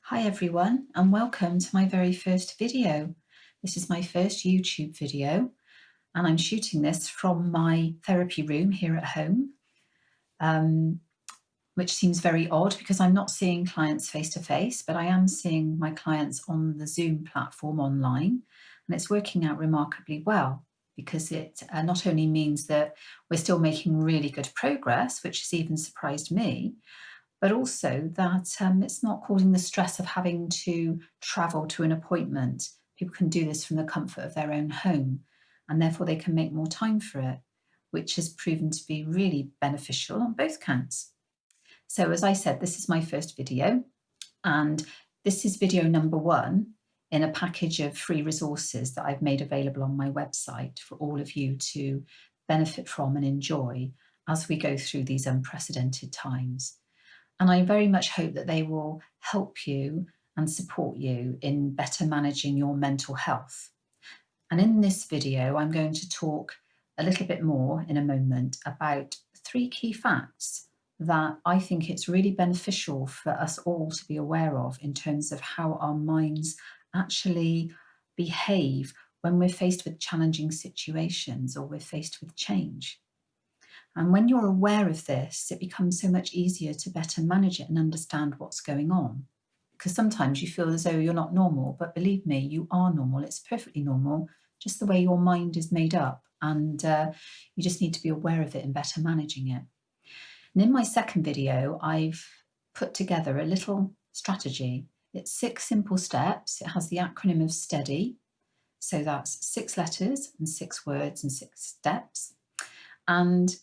Hi everyone, and welcome to my very first video. This is my first YouTube video, and I'm shooting this from my therapy room here at home, which seems very odd because I'm not seeing clients face to face, but I am seeing my clients on the Zoom platform online, and it's working out remarkably well because it not only means that we're still making really good progress, which has even surprised me, but also that it's not causing the stress of having to travel to an appointment. People can do this from the comfort of their own home, and therefore they can make more time for it, which has proven to be really beneficial on both counts. So as I said, this is my first video, and this is video number 1 in a package of free resources that I've made available on my website for all of you to benefit from and enjoy as we go through these unprecedented times. And I very much hope that they will help you and support you in better managing your mental health. And in this video, I'm going to talk a little bit more in a moment about 3 key facts that I think it's really beneficial for us all to be aware of in terms of how our minds actually behave when we're faced with challenging situations or we're faced with change. And when you're aware of this, it becomes so much easier to better manage it and understand what's going on. Because sometimes you feel as though you're not normal, but believe me, you are normal. It's perfectly normal, just the way your mind is made up. And you just need to be aware of it and better managing it. And in my second video, I've put together a little strategy. It's 6 simple steps. It has the acronym of STEADY. So that's 6 letters and 6 words and 6 steps. And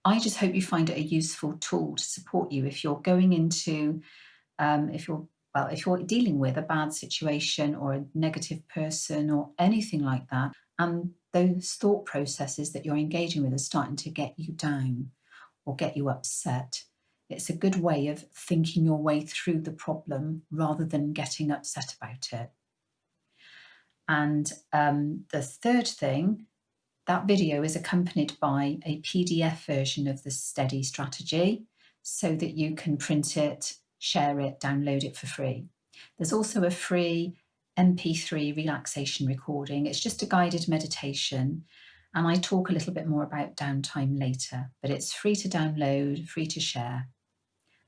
I just hope you find it a useful tool to support you if you're going into, if you're dealing with a bad situation or a negative person or anything like that, and those thought processes that you're engaging with are starting to get you down or get you upset. It's a good way of thinking your way through the problem rather than getting upset about it. And the third thing, that video is accompanied by a PDF version of the STEADY strategy so that you can print it, share it, download it for free. There's also a free MP3 relaxation recording. It's just a guided meditation, and I talk a little bit more about downtime later, but it's free to download, free to share.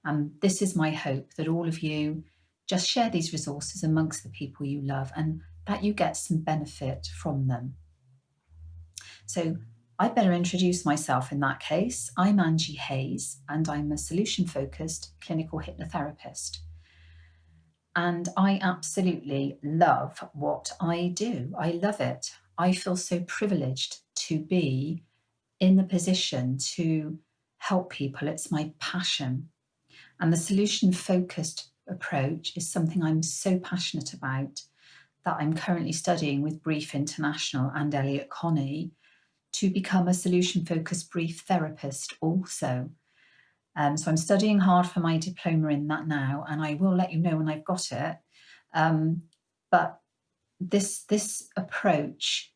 And this is my hope, that all of you just share these resources amongst the people you love and that you get some benefit from them. So I better introduce myself in that case. I'm Angie Hayes, and I'm a solution-focused clinical hypnotherapist. And I absolutely love what I do. I love it. I feel so privileged to be in the position to help people. It's my passion. And the solution-focused approach is something I'm so passionate about that I'm currently studying with Brief International and Elliot Connie to become a solution-focused brief therapist also. So I'm studying hard for my diploma in that now, and I will let you know when I've got it. But this approach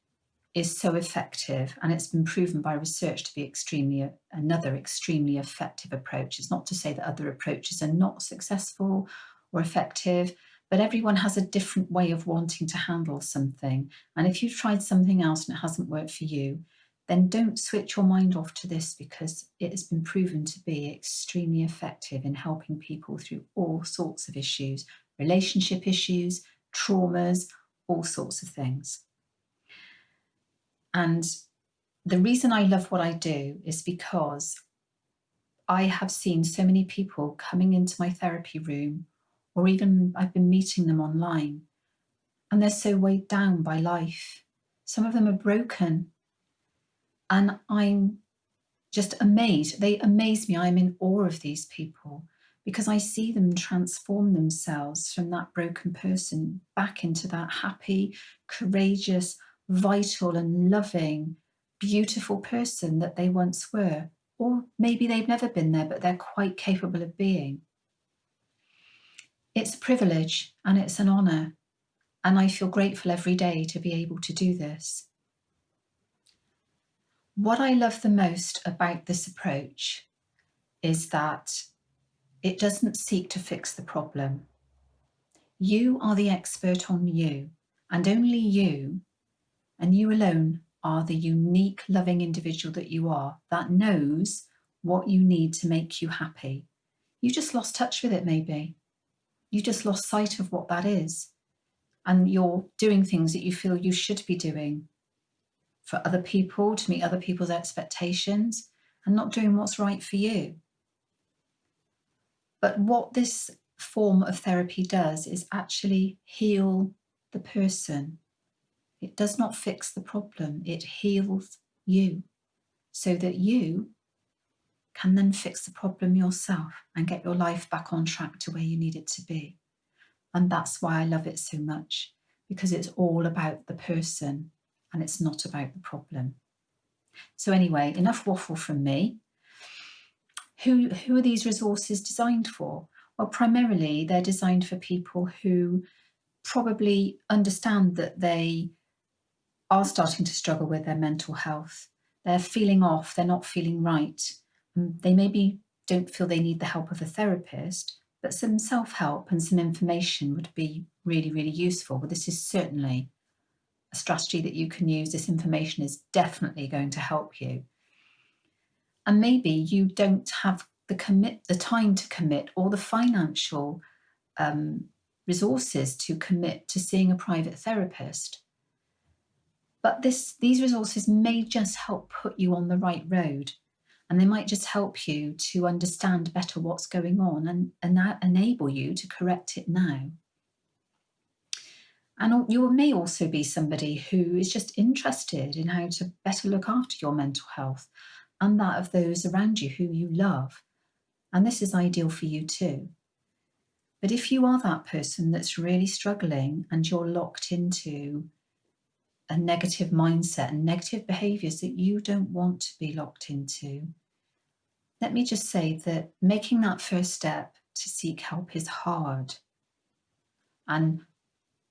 is so effective, and it's been proven by research to be another extremely effective approach. It's not to say that other approaches are not successful or effective, but everyone has a different way of wanting to handle something. And if you've tried something else and it hasn't worked for you, then don't switch your mind off to this, because it has been proven to be extremely effective in helping people through all sorts of issues, relationship issues, traumas, all sorts of things. And the reason I love what I do is because I have seen so many people coming into my therapy room, or even I've been meeting them online, and they're so weighed down by life. Some of them are broken. And I'm just amazed. They amaze me. I'm in awe of these people because I see them transform themselves from that broken person back into that happy, courageous, vital and loving, beautiful person that they once were. Or maybe they've never been there, but they're quite capable of being. It's a privilege and it's an honor. And I feel grateful every day to be able to do this. What I love the most about this approach is that it doesn't seek to fix the problem. You are the expert on you, and only you, and you alone, are the unique, loving individual that you are that knows what you need to make you happy. You just lost touch with it, maybe. You just lost sight of what that is. And you're doing things that you feel you should be doing for other people, to meet other people's expectations, and not doing what's right for you. But what this form of therapy does is actually heal the person. It does not fix the problem, it heals you so that you can then fix the problem yourself and get your life back on track to where you need it to be. And that's why I love it so much, because it's all about the person and it's not about the problem. So anyway, enough waffle from me. Who are these resources designed for? Well, primarily they're designed for people who probably understand that they are starting to struggle with their mental health. They're feeling off, they're not feeling right. They maybe don't feel they need the help of a therapist, but some self-help and some information would be really, really useful. But this is certainly a strategy that you can use. This information is definitely going to help you. And maybe you don't have the time to commit, or the financial resources to commit to seeing a private therapist. But these resources may just help put you on the right road, and they might just help you to understand better what's going on and enable you to correct it now. And you may also be somebody who is just interested in how to better look after your mental health and that of those around you who you love. And this is ideal for you too. But if you are that person that's really struggling and you're locked into a negative mindset and negative behaviours that you don't want to be locked into, let me just say that making that first step to seek help is hard. And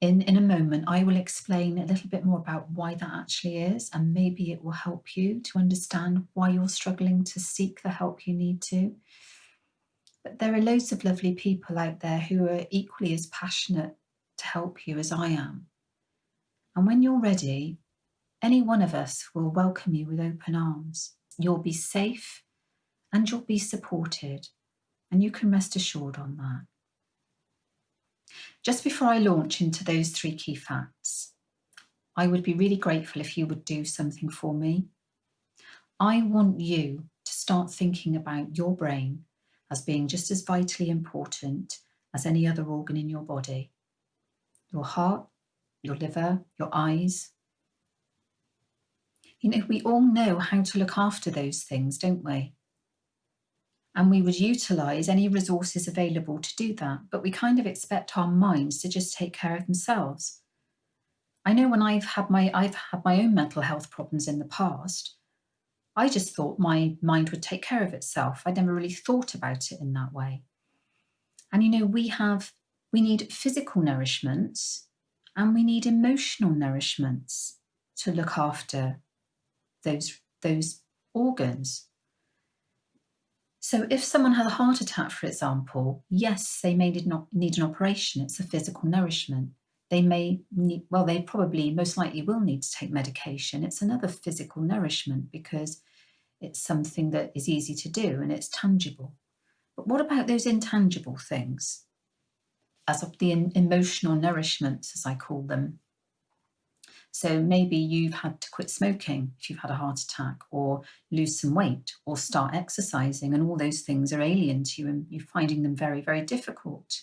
in a moment, I will explain a little bit more about why that actually is, and maybe it will help you to understand why you're struggling to seek the help you need to. But there are loads of lovely people out there who are equally as passionate to help you as I am. And when you're ready, any one of us will welcome you with open arms. You'll be safe and you'll be supported, and you can rest assured on that. Just before I launch into those 3 key facts, I would be really grateful if you would do something for me. I want you to start thinking about your brain as being just as vitally important as any other organ in your body. Your heart, your liver, your eyes. You know, we all know how to look after those things, don't we? And we would utilise any resources available to do that, but we kind of expect our minds to just take care of themselves. I know when I've had my own mental health problems in the past, I just thought my mind would take care of itself. I never really thought about it in that way. And you know, we need physical nourishments and we need emotional nourishments to look after those organs. So if someone has a heart attack, for example, yes, they may need an operation. It's a physical nourishment. They probably most likely will need to take medication. It's another physical nourishment because it's something that is easy to do and it's tangible. But what about those intangible things? As of the emotional nourishments, as I call them. So maybe you've had to quit smoking if you've had a heart attack, or lose some weight, or start exercising, and all those things are alien to you and you're finding them very, very difficult.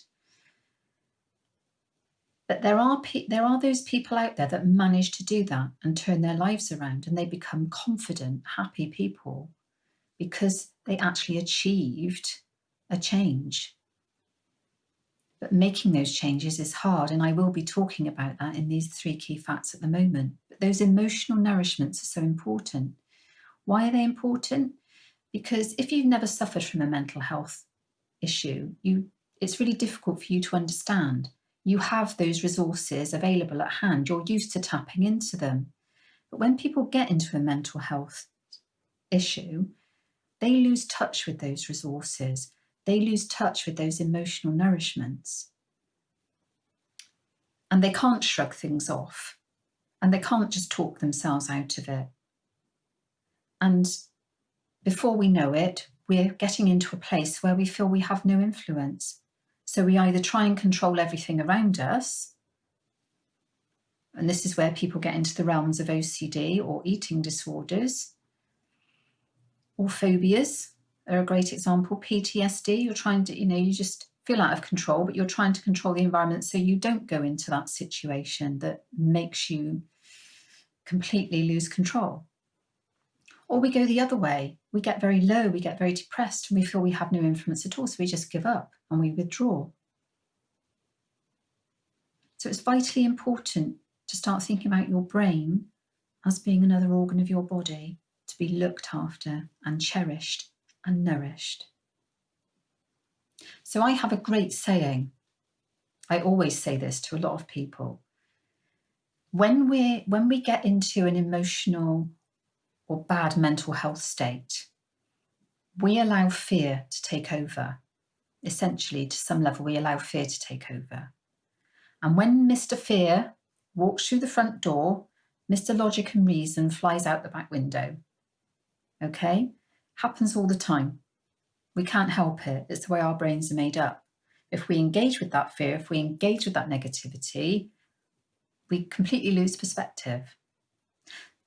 But there are those people out there that manage to do that and turn their lives around, and they become confident, happy people because they actually achieved a change. But making those changes is hard, and I will be talking about that in these 3 key facts at the moment. But those emotional nourishments are so important. Why are they important? Because if you've never suffered from a mental health issue, it's really difficult for you to understand. You have those resources available at hand. You're used to tapping into them. But when people get into a mental health issue, they lose touch with those resources. They lose touch with those emotional nourishments. And they can't shrug things off. And they can't just talk themselves out of it. And before we know it, we're getting into a place where we feel we have no influence. So we either try and control everything around us, and this is where people get into the realms of OCD or eating disorders, or phobias are a great example. PTSD, you're trying to, you just feel out of control, but you're trying to control the environment so you don't go into that situation that makes you completely lose control. Or we go the other way. We get very low, we get very depressed, and we feel we have no influence at all, so we just give up and we withdraw. So it's vitally important to start thinking about your brain as being another organ of your body to be looked after and cherished and nourished. So I have a great saying. I always say this to a lot of people. When we get into an emotional or bad mental health state, we allow fear to take over. Essentially, to some level, we allow fear to take over. And when Mr. Fear walks through the front door, Mr. Logic and Reason flies out the back window. Okay? Happens all the time. We can't help it. It's the way our brains are made up. If we engage with that fear, if we engage with that negativity, we completely lose perspective.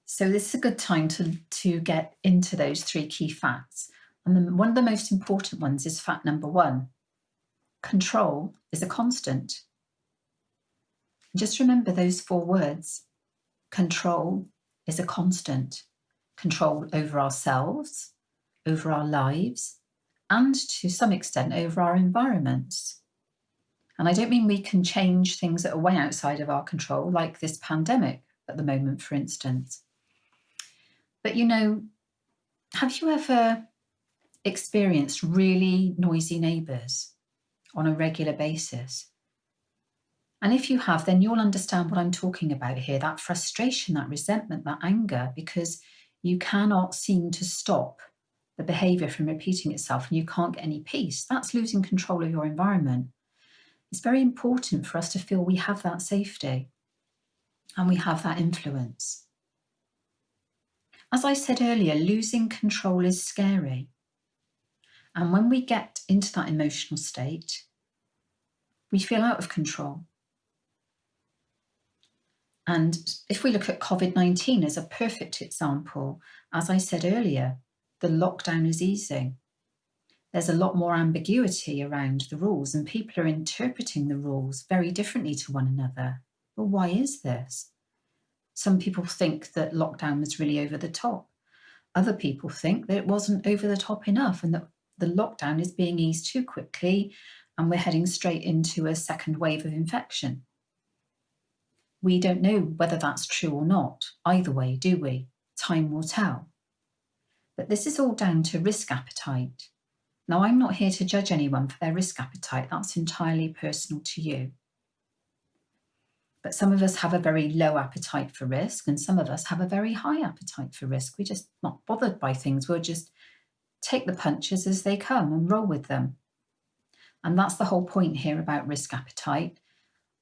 So this is a good time to get into those 3 key facts. And one of the most important ones is fact number 1. Control is a constant. Just remember those 4 words. Control is a constant. Control over ourselves, over our lives, and to some extent over our environments. And I don't mean we can change things that are way outside of our control, like this pandemic at the moment, for instance. But have you ever experienced really noisy neighbours on a regular basis? And if you have, then you'll understand what I'm talking about here, that frustration, that resentment, that anger, because you cannot seem to stop the behaviour from repeating itself and you can't get any peace. That's losing control of your environment. It's very important for us to feel we have that safety and we have that influence. As I said earlier, losing control is scary. And when we get into that emotional state, we feel out of control. And if we look at COVID-19 as a perfect example, as I said earlier, the lockdown is easing. There's a lot more ambiguity around the rules and people are interpreting the rules very differently to one another. Well, why is this? Some people think that lockdown was really over the top. Other people think that it wasn't over the top enough and that the lockdown is being eased too quickly and we're heading straight into a second wave of infection. We don't know whether that's true or not. Either way, do we? Time will tell. But this is all down to risk appetite. Now, I'm not here to judge anyone for their risk appetite. That's entirely personal to you. But some of us have a very low appetite for risk and some of us have a very high appetite for risk. We're just not bothered by things. We'll just take the punches as they come and roll with them. And that's the whole point here about risk appetite.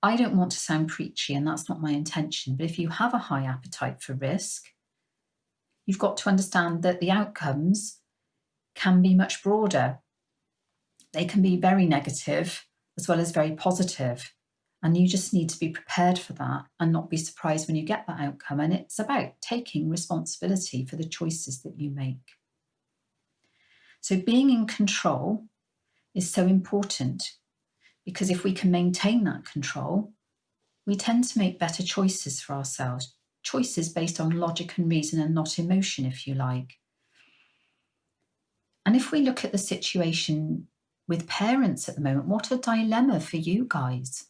I don't want to sound preachy and that's not my intention, but if you have a high appetite for risk, you've got to understand that the outcomes can be much broader. They can be very negative as well as very positive. And you just need to be prepared for that and not be surprised when you get that outcome. And it's about taking responsibility for the choices that you make. So being in control is so important because if we can maintain that control, we tend to make better choices for ourselves, choices based on logic and reason and not emotion, if you like. And if we look at the situation with parents at the moment, what a dilemma for you guys.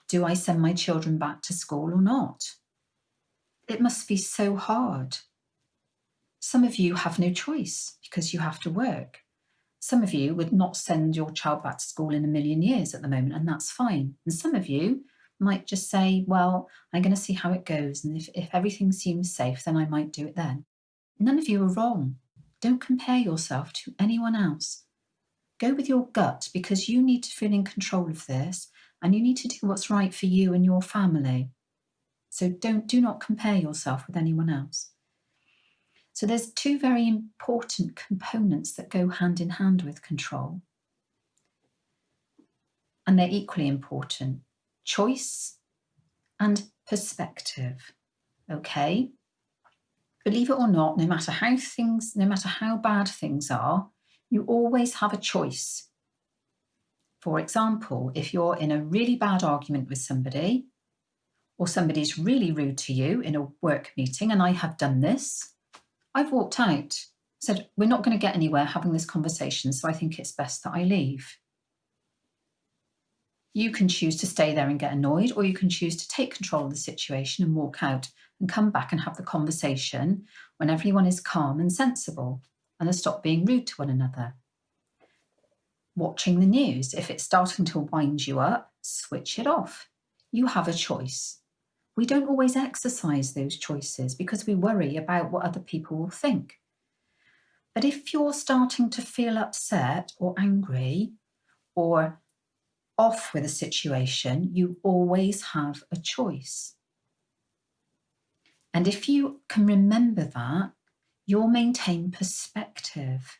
Do I send my children back to school or not? It must be so hard. Some of you have no choice because you have to work. Some of you would not send your child back to school in a million years at the moment, and that's fine. And some of you might just say, well, I'm going to see how it goes. And if everything seems safe, then I might do it then. None of you are wrong. Don't compare yourself to anyone else. Go with your gut because you need to feel in control of this and you need to do what's right for you and your family. So do not compare yourself with anyone else. So there's two very important components that go hand in hand with control. And they're equally important: choice and perspective. Okay? Believe it or not, no matter how bad things are, you always have a choice. For example, if you're in a really bad argument with somebody, or somebody's really rude to you in a work meeting, and I have done this, I've walked out, said, we're not going to get anywhere having this conversation, so I think it's best that I leave. You can choose to stay there and get annoyed, or you can choose to take control of the situation and walk out and come back and have the conversation when everyone is calm and sensible and has stopped being rude to one another. Watching the news, if it's starting to wind you up, switch it off. You have a choice. We don't always exercise those choices because we worry about what other people will think. But if you're starting to feel upset or angry or off with a situation, you always have a choice. And if you can remember that, you'll maintain perspective.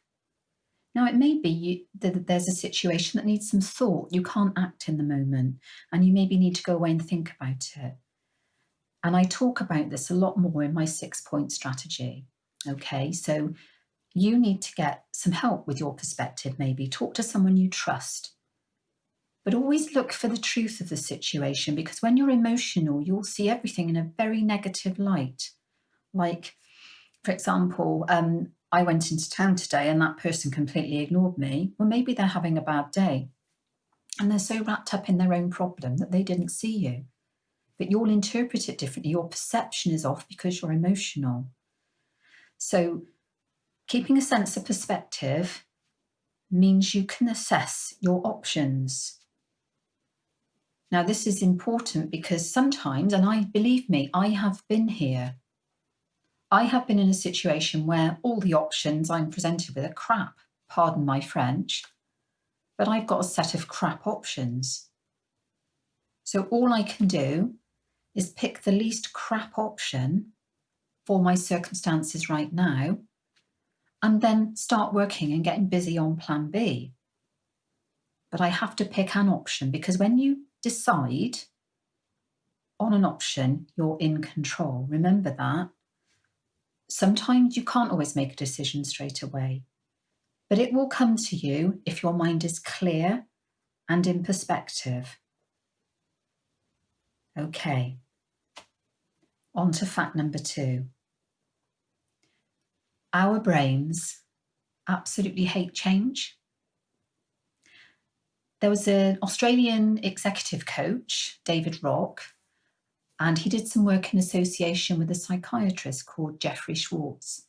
Now, it may be that there's a situation that needs some thought. You can't act in the moment, and you maybe need to go away and think about it. And I talk about this a lot more in my 6-point strategy. Okay, so you need to get some help with your perspective, maybe. Talk to someone you trust. But always look for the truth of the situation, because when you're emotional, you'll see everything in a very negative light. Like, for example, I went into town today and that person completely ignored me. Well, maybe they're having a bad day and they're so wrapped up in their own problem that they didn't see you. But you'll interpret it differently. Your perception is off because you're emotional. So keeping a sense of perspective means you can assess your options. Now, this is important because sometimes, and believe me, I have been here. I have been in a situation where all the options I'm presented with are crap, pardon my French, but I've got a set of crap options. So all I can do is pick the least crap option for my circumstances right now, and then start working and getting busy on plan B. But I have to pick an option, because when you decide on an option, you're in control. Remember that. Sometimes you can't always make a decision straight away, but it will come to you if your mind is clear and in perspective. Okay, on to fact number 2. Our brains absolutely hate change. There was an Australian executive coach, David Rock, and he did some work in association with a psychiatrist called Jeffrey Schwartz.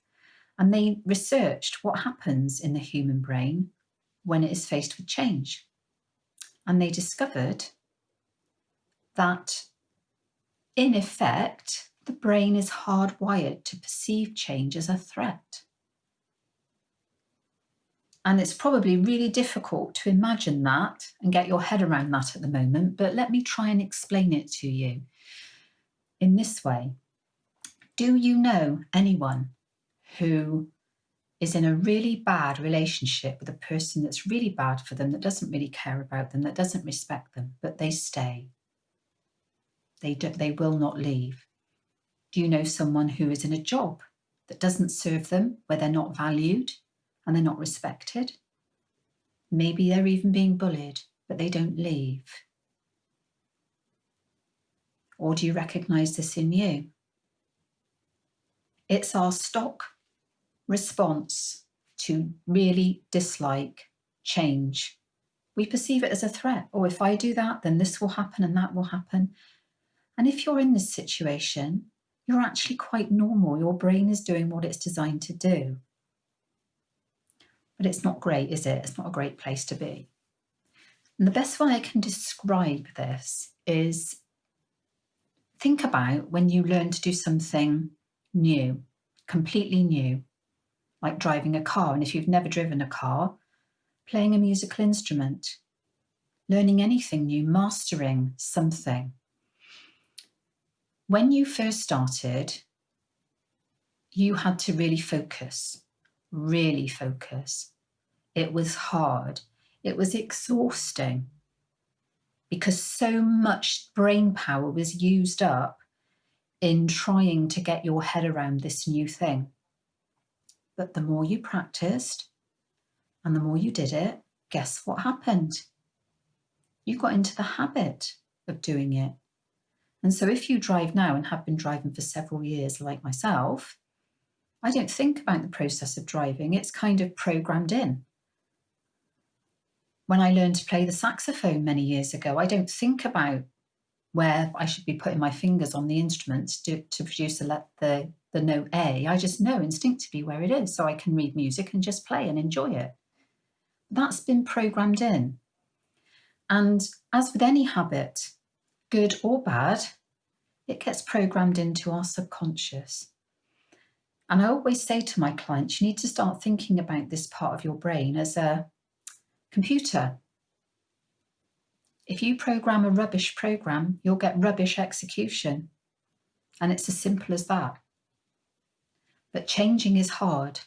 And they researched what happens in the human brain when it is faced with change. And they discovered that, in effect, the brain is hardwired to perceive change as a threat. And it's probably really difficult to imagine that and get your head around that at the moment, but let me try and explain it to you in this way. Do you know anyone who is in a really bad relationship with a person that's really bad for them, that doesn't really care about them, that doesn't respect them, but they stay? They will not leave. Do you know someone who is in a job that doesn't serve them, where they're not valued and they're not respected? Maybe they're even being bullied, but they don't leave. Or do you recognise this in you? It's our stock response to really dislike change. We perceive it as a threat. Or if I do that, then this will happen and that will happen. And if you're in this situation, you're actually quite normal. Your brain is doing what it's designed to do. But it's not great, is it? It's not a great place to be. And the best way I can describe this is, think about when you learn to do something new, completely new, like driving a car. And if you've never driven a car, playing a musical instrument. learning anything new, mastering something. When you first started, you had to really focus. It was hard. It was exhausting because so much brain power was used up in trying to get your head around this new thing. But the more you practiced and the more you did it, guess what happened? You got into the habit of doing it. And so if you drive now and have been driving for several years like myself, I don't think about the process of driving. It's kind of programmed in. When I learned to play the saxophone many years ago, I don't think about where I should be putting my fingers on the instrument to produce the note A. I just know instinctively where it is, so I can read music and just play and enjoy it. That's been programmed in. And as with any habit, good or bad, it gets programmed into our subconscious. And I always say to my clients, you need to start thinking about this part of your brain as a computer. If you program a rubbish program, you'll get rubbish execution. And it's as simple as that. But changing is hard.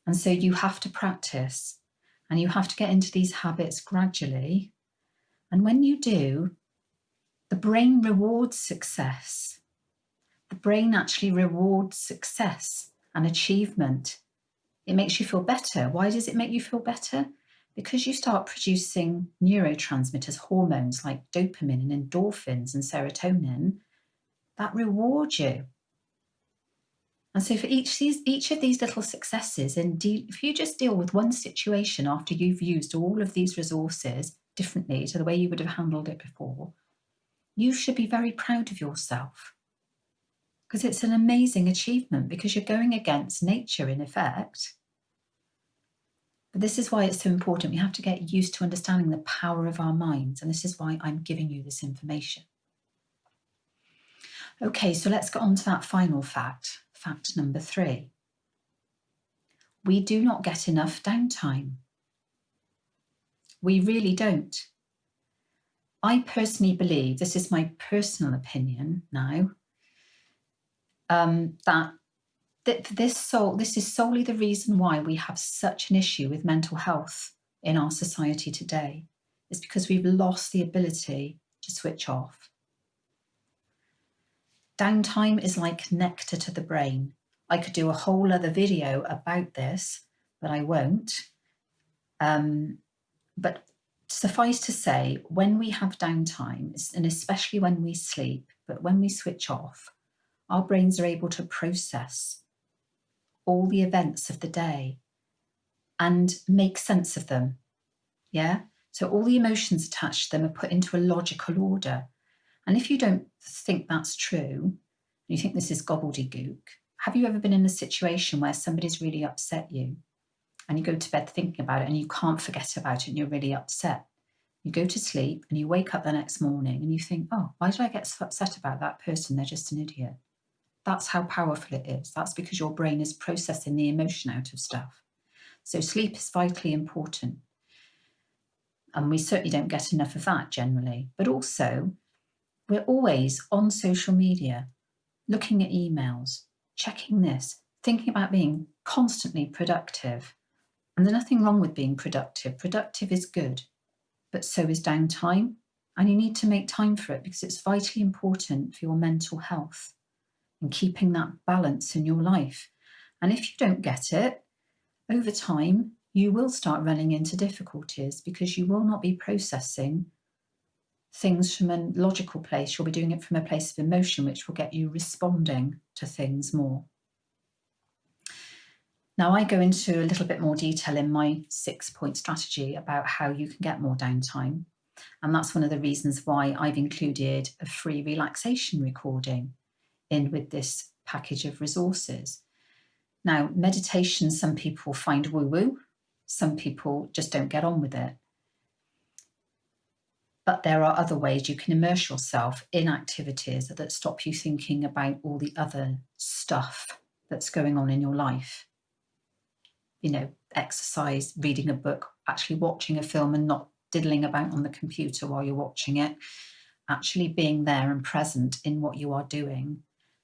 And so you have to practice and you have to get into these habits gradually. And when you do, the brain rewards success. The brain actually rewards success and achievement. It makes you feel better. Why does it make you feel better? Because you start producing neurotransmitters, hormones like dopamine and endorphins and serotonin that reward you. And so for each of these little successes, if you just deal with one situation after you've used all of these resources differently to the way you would have handled it before, you should be very proud of yourself. Because it's an amazing achievement because you're going against nature in effect. But this is why it's so important. We have to get used to understanding the power of our minds. And this is why I'm giving you this information. Okay, so let's get on to that final fact. Fact number 3. We do not get enough downtime. We really don't. I personally believe, this is my personal opinion now, that this is solely the reason why we have such an issue with mental health in our society today. It's because we've lost the ability to switch off. Downtime is like nectar to the brain. I could do a whole other video about this, but I won't. But suffice to say, when we have downtime, and especially when we sleep, but when we switch off, our brains are able to process all the events of the day and make sense of them. Yeah? So all the emotions attached to them are put into a logical order. And if you don't think that's true, you think this is gobbledygook, have you ever been in a situation where somebody's really upset you and you go to bed thinking about it and you can't forget about it and you're really upset? You go to sleep and you wake up the next morning and you think, oh, why did I get so upset about that person? They're just an idiot. That's how powerful it is. That's because your brain is processing the emotion out of stuff. So sleep is vitally important. And we certainly don't get enough of that generally. But also, we're always on social media, looking at emails, checking this, thinking about being constantly productive. And there's nothing wrong with being productive. Productive is good, but so is downtime. And you need to make time for it because it's vitally important for your mental health and keeping that balance in your life. And if you don't get it, over time, you will start running into difficulties because you will not be processing things from a logical place. You'll be doing it from a place of emotion, which will get you responding to things more. Now, I go into a little bit more detail in my 6-point strategy about how you can get more downtime. And that's one of the reasons why I've included a free relaxation recording in with this package of resources. Now, meditation, some people find woo-woo, some people just don't get on with it. But there are other ways you can immerse yourself in activities that stop you thinking about all the other stuff that's going on in your life. You know, exercise, reading a book, actually watching a film and not diddling about on the computer while you're watching it. Actually being there and present in what you are doing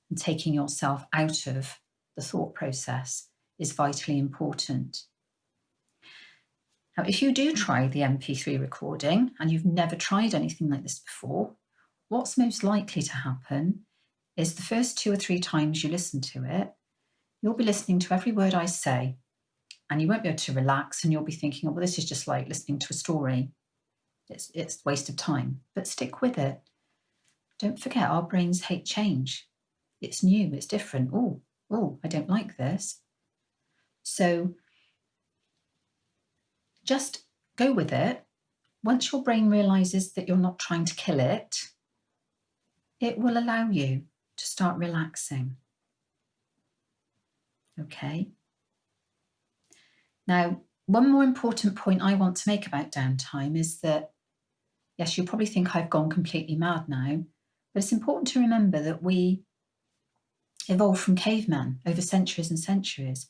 and taking yourself out of the thought process is vitally important. Now, if you do try the MP3 recording and you've never tried anything like this before, what's most likely to happen is the first 2 or 3 times you listen to it, you'll be listening to every word I say, and you won't be able to relax, and you'll be thinking, oh, well, this is just like listening to a story. It's a waste of time, but stick with it. Don't forget, our brains hate change. It's new, it's different. Oh, I don't like this. So just go with it. Once your brain realizes that you're not trying to kill it, it will allow you to start relaxing. Okay. Now, one more important point I want to make about downtime is that, yes, you'll probably think I've gone completely mad now, but it's important to remember that we evolved from cavemen over centuries and centuries.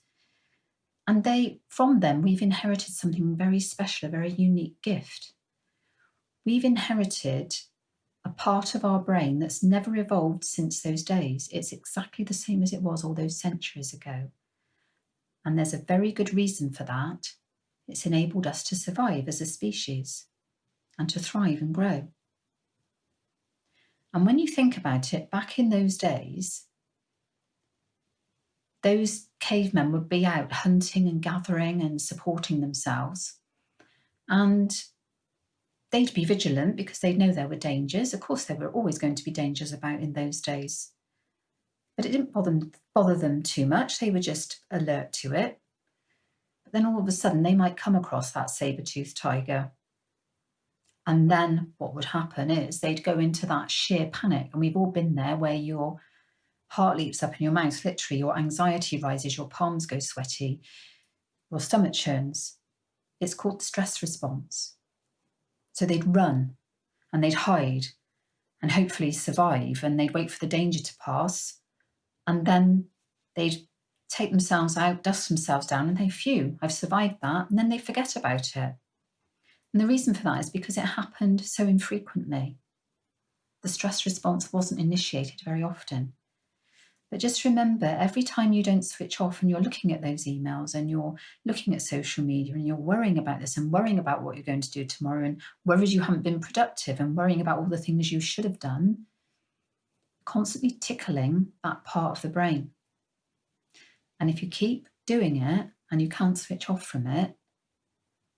And from them, we've inherited something very special, a very unique gift. We've inherited a part of our brain that's never evolved since those days. It's exactly the same as it was all those centuries ago. And there's a very good reason for that. It's enabled us to survive as a species and to thrive and grow. And when you think about it, back in those days, those cavemen would be out hunting and gathering and supporting themselves. And they'd be vigilant because they'd know there were dangers. Of course, there were always going to be dangers about in those days. But it didn't bother them too much. They were just alert to it. But then all of a sudden, they might come across that saber-toothed tiger. And then what would happen is they'd go into that sheer panic. And we've all been there, where your heart leaps up in your mouth, literally, your anxiety rises, your palms go sweaty, your stomach churns. It's called the stress response. So they'd run and they'd hide and hopefully survive, and they'd wait for the danger to pass, and then they'd take themselves out, dust themselves down, and phew, I've survived that, and then they forget about it. And the reason for that is because it happened so infrequently. The stress response wasn't initiated very often. But just remember, every time you don't switch off and you're looking at those emails and you're looking at social media and you're worrying about this and worrying about what you're going to do tomorrow and worried you haven't been productive and worrying about all the things you should have done, constantly tickling that part of the brain. And if you keep doing it and you can't switch off from it,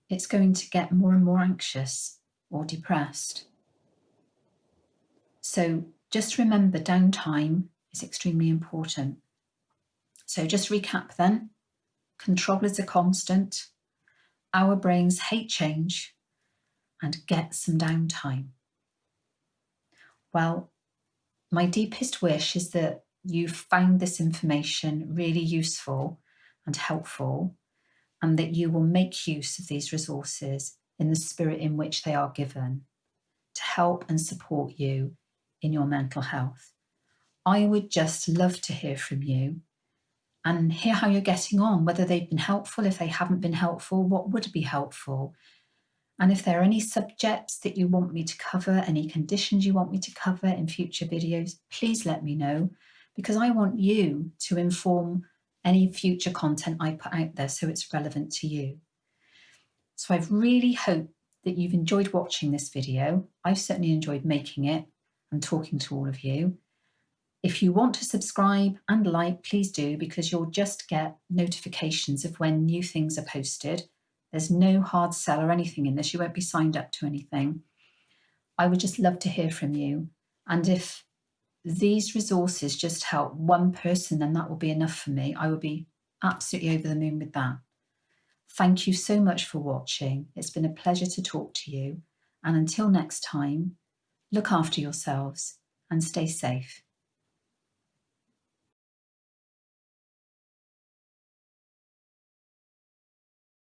it's going to get more and more anxious or depressed. So just remember, downtime is extremely important. So just recap then. Control is a constant. Our brains hate change, and get some downtime. Well, my deepest wish is that you found this information really useful and helpful, and that you will make use of these resources in the spirit in which they are given to help and support you in your mental health. I would just love to hear from you and hear how you're getting on, whether they've been helpful, if they haven't been helpful, what would be helpful. And if there are any subjects that you want me to cover, any conditions you want me to cover in future videos, please let me know, because I want you to inform any future content I put out there so it's relevant to you. So I've really hoped that you've enjoyed watching this video. I've certainly enjoyed making it and talking to all of you. If you want to subscribe and like, please do, because you'll just get notifications of when new things are posted. There's no hard sell or anything in this. You won't be signed up to anything. I would just love to hear from you. And if these resources just help one person, then that will be enough for me. I will be absolutely over the moon with that. Thank you so much for watching. It's been a pleasure to talk to you. And until next time, look after yourselves and stay safe.